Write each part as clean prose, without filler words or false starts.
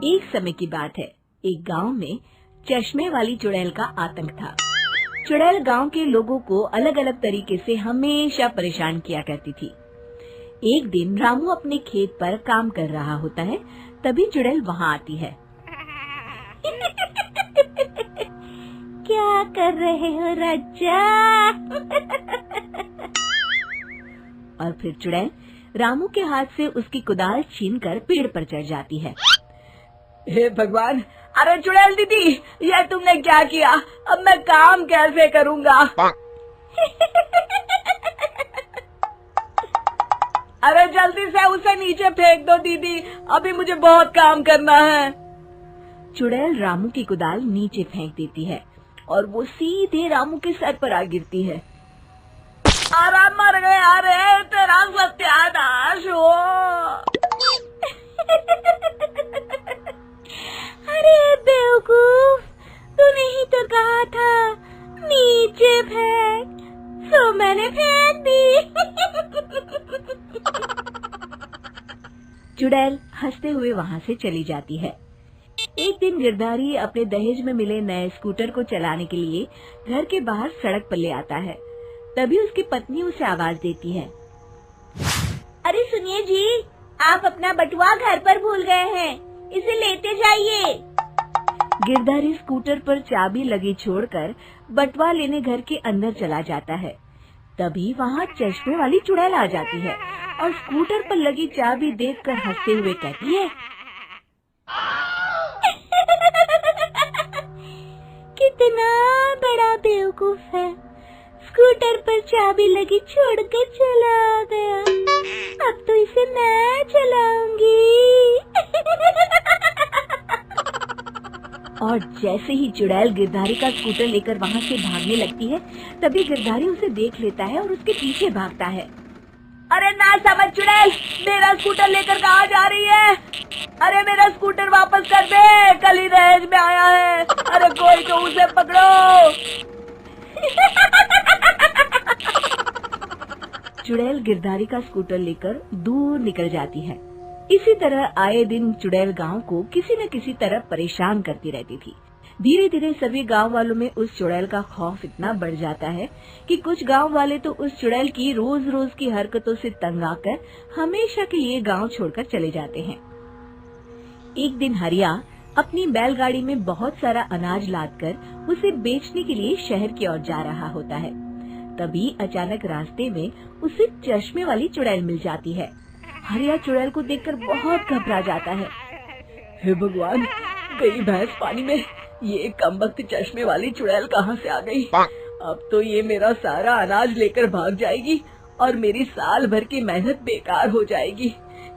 एक समय की बात है, एक गांव में चश्मे वाली चुड़ैल का आतंक था। चुड़ैल गांव के लोगों को अलग अलग तरीके से हमेशा परेशान किया करती थी। एक दिन रामू अपने खेत पर काम कर रहा होता है, तभी चुड़ैल वहाँ आती है। क्या कर रहे हो राजा? और फिर चुड़ैल रामू के हाथ से उसकी कुदाल छीनकर पेड़ पर चढ़ जाती है। हे भगवान, अरे चुड़ैल दीदी, यह तुमने क्या किया? अब मैं काम कैसे करूँगा? अरे जल्दी से उसे नीचे फेंक दो दीदी, अभी मुझे बहुत काम करना है। चुड़ैल रामू की कुदाल नीचे फेंक देती है और वो सीधे रामू के सर पर आ गिरती है। अरे मर गया रे, तेरा सत्यानाश हो। अरे बेवकूफ, तूने ही तो कहा था नीचे फेंक, तो मैंने फेंक दी। चुड़ैल हंसते हुए वहाँ से चली जाती है। एक दिन गिरधारी अपने दहेज में मिले नए स्कूटर को चलाने के लिए घर के बाहर सड़क पर ले आता है। तभी उसकी पत्नी उसे आवाज देती है। अरे सुनिए जी, आप अपना बटुआ घर पर भूल गए हैं, इसे लेते जाइए। गिरधारी स्कूटर पर चाबी लगी छोड़कर बटुआ लेने घर के अंदर चला जाता है। तभी वहाँ चश्मे वाली चुड़ैल आ जाती है और स्कूटर पर लगी चाबी देखकर हंसते हुए कहती है, कितना बड़ा बेवकूफ है, स्कूटर पर चाबी लगी छोड़कर चला गया। अब तो इसे मैं चलाऊंगी। और जैसे ही चुड़ैल गिरधारी का स्कूटर लेकर वहाँ से भागने लगती है, तभी गिरधारी उसे देख लेता है और उसके पीछे भागता है। अरे ना समझ चुड़ैल, मेरा स्कूटर लेकर कहाँ जा रही है? अरे मेरा स्कूटर वापस कर दे, कल ही दहेज में आया है। अरे कोई तो उसे पकड़ो। चुड़ैल गिरधारी का स्कूटर लेकर दूर निकल जाती है। इसी तरह आए दिन चुड़ैल गांव को किसी न किसी तरह परेशान करती रहती थी। धीरे धीरे सभी गांव वालों में उस चुड़ैल का खौफ इतना बढ़ जाता है कि कुछ गांव वाले तो उस चुड़ैल की रोज रोज की हरकतों से तंग आकर हमेशा के लिए गांव छोड़कर चले जाते हैं। एक दिन हरिया अपनी बैलगाड़ी में बहुत सारा अनाज लादकर उसे बेचने के लिए शहर की ओर जा रहा होता है। तभी अचानक रास्ते में उसे चश्मे वाली चुड़ैल मिल जाती है। हरिया चुड़ैल को देखकर बहुत घबरा जाता है। हे भगवान, गई भैंस पानी में, ये कमबख्त चश्मे वाली चुड़ैल कहाँ से आ गई? अब तो ये मेरा सारा अनाज लेकर भाग जाएगी और मेरी साल भर की मेहनत बेकार हो जाएगी।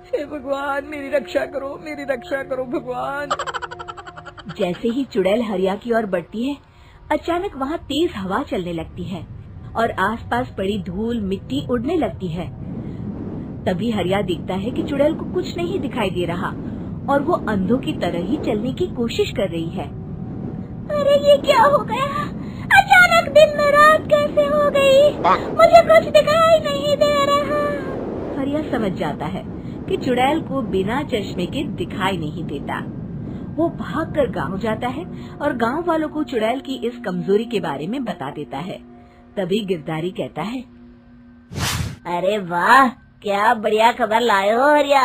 हे भगवान, मेरी रक्षा करो भगवान। जैसे ही चुड़ैल हरिया की ओर बढ़ती है, अचानक वहाँ तेज हवा चलने लगती है और आसपास पड़ी धूल मिट्टी उड़ने लगती है। तभी हरिया देखता है कि चुड़ैल को कुछ नहीं दिखाई दे रहा और वो अंधों की तरह ही चलने की कोशिश कर रही है। अरे ये क्या हो गया? अचानक दिन में रात कैसे हो गई? मुझे कुछ दिखाई नहीं दे रहा। हरिया समझ जाता है कि चुड़ैल को बिना चश्मे के दिखाई नहीं देता। वो भागकर गांव जाता है और गांव वालों को चुड़ैल की इस कमजोरी के बारे में बता देता है। तभी गिरधारी कहता है, अरे वाह, क्या बढ़िया खबर लाए हो हरिया।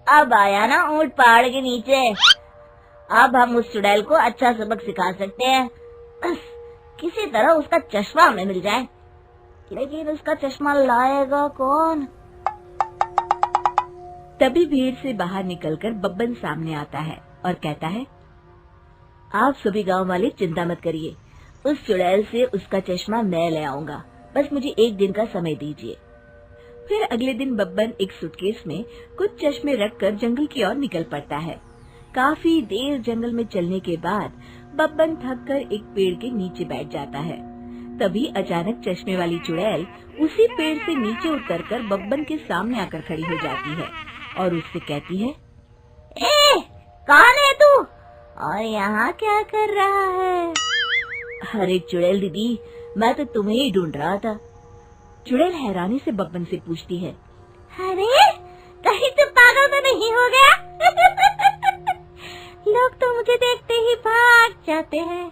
अब आया ना ऊंट पहाड़ के नीचे। अब हम उस चुड़ैल को अच्छा सबक सिखा सकते हैं। बस किसी तरह उसका चश्मा हमें मिल जाए। लेकिन उसका चश्मा लाएगा कौन? तभी भीड़ से बाहर निकलकर बब्बन सामने आता है और कहता है, आप सभी गांव वाले चिंता मत करिए, उस चुड़ैल से उसका चश्मा मैं ले आऊंगा। बस मुझे एक दिन का समय दीजिए। फिर अगले दिन बब्बन एक सूटकेस में कुछ चश्मे रखकर जंगल की ओर निकल पड़ता है। काफी देर जंगल में चलने के बाद बब्बन थककर एक पेड़ के नीचे बैठ जाता है। तभी अचानक चश्मे वाली चुड़ैल उसी पेड़ से नीचे उतरकर बब्बन के सामने आकर खड़ी हो जाती है और उससे कहती है, ए, कौन है तू और यहाँ क्या कर रहा है? अरे चुड़ैल दीदी, मैं तो तुम्हें ही ढूंढ रहा था। चुड़ैल हैरानी से बब्बन से पूछती है, अरे कहीं तो पागल तो नहीं हो गया? लोग तो मुझे देखते ही भाग जाते हैं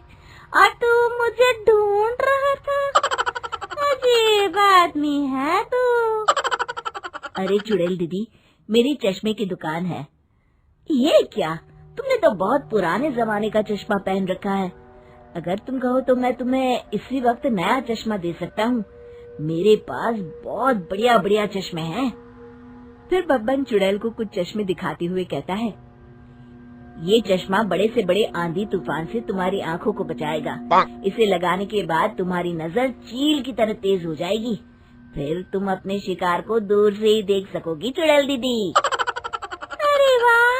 और तू मुझे ढूंढ रहा था। अजीब आदमी है तू। अरे चुड़ैल दीदी, मेरी चश्मे की दुकान है। ये क्या, तुमने तो बहुत पुराने जमाने का चश्मा पहन रखा है। अगर तुम कहो तो मैं तुम्हें इसी वक्त नया चश्मा दे सकता हूँ। मेरे पास बहुत बढ़िया बढ़िया चश्मे हैं। फिर बब्बन चुड़ैल को कुछ चश्मे दिखाते हुए कहता है, ये चश्मा बड़े से बड़े आंधी तूफान से तुम्हारी आंखों को बचाएगा। इसे लगाने के बाद तुम्हारी नजर चील की तरह तेज हो जाएगी। फिर तुम अपने शिकार को दूर से ही देख सकोगी चुड़ैल दीदी। अरे वाह,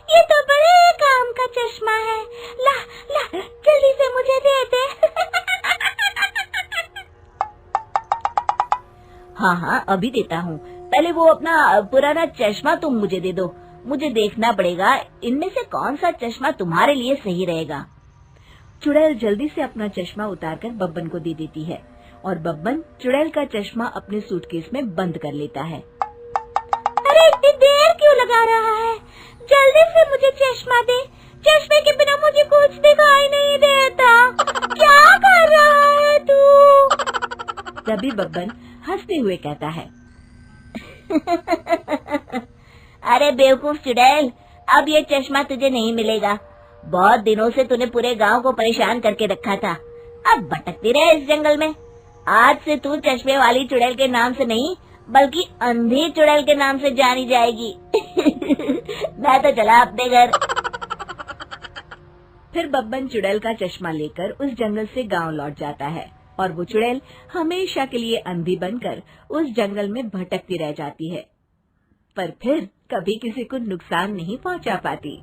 ये तो बड़े काम का चश्मा है। ला ला, जल्दी से मुझे दे दे। हाँ हाँ, अभी देता हूँ। पहले वो अपना पुराना चश्मा तुम मुझे दे दो। मुझे देखना पड़ेगा इनमें से कौन सा चश्मा तुम्हारे लिए सही रहेगा। चुड़ैल जल्दी से अपना चश्मा उतारकर बब्बन को दे देती है और बब्बन चुड़ैल का चश्मा अपने सूटकेस में बंद कर लेता है। अरे इतनी देर क्यों लगा रहा है? जल्दी से मुझे चश्मा दे। चश्मे के बिना मुझे कुछ दिखाई नहीं देता। क्या कर रहा है तू? तभी बब्बन हंसते हुए कहता है, अरे बेवकूफ चुड़ैल, अब ये चश्मा तुझे नहीं मिलेगा। बहुत दिनों से तूने पूरे गांव को परेशान करके रखा था। अब भटकती रहे इस जंगल में। आज से तू चश्मे वाली चुड़ैल के नाम से नहीं, बल्कि अंधी चुड़ैल के नाम से जानी जाएगी। मैं तो चला अपने घर। फिर बब्बन चुड़ैल का चश्मा लेकर उस जंगल से गांव लौट जाता है और वो चुड़ैल हमेशा के लिए अंधी बनकर उस जंगल में भटकती रह जाती है, पर फिर कभी किसी को नुकसान नहीं पहुंचा पाती।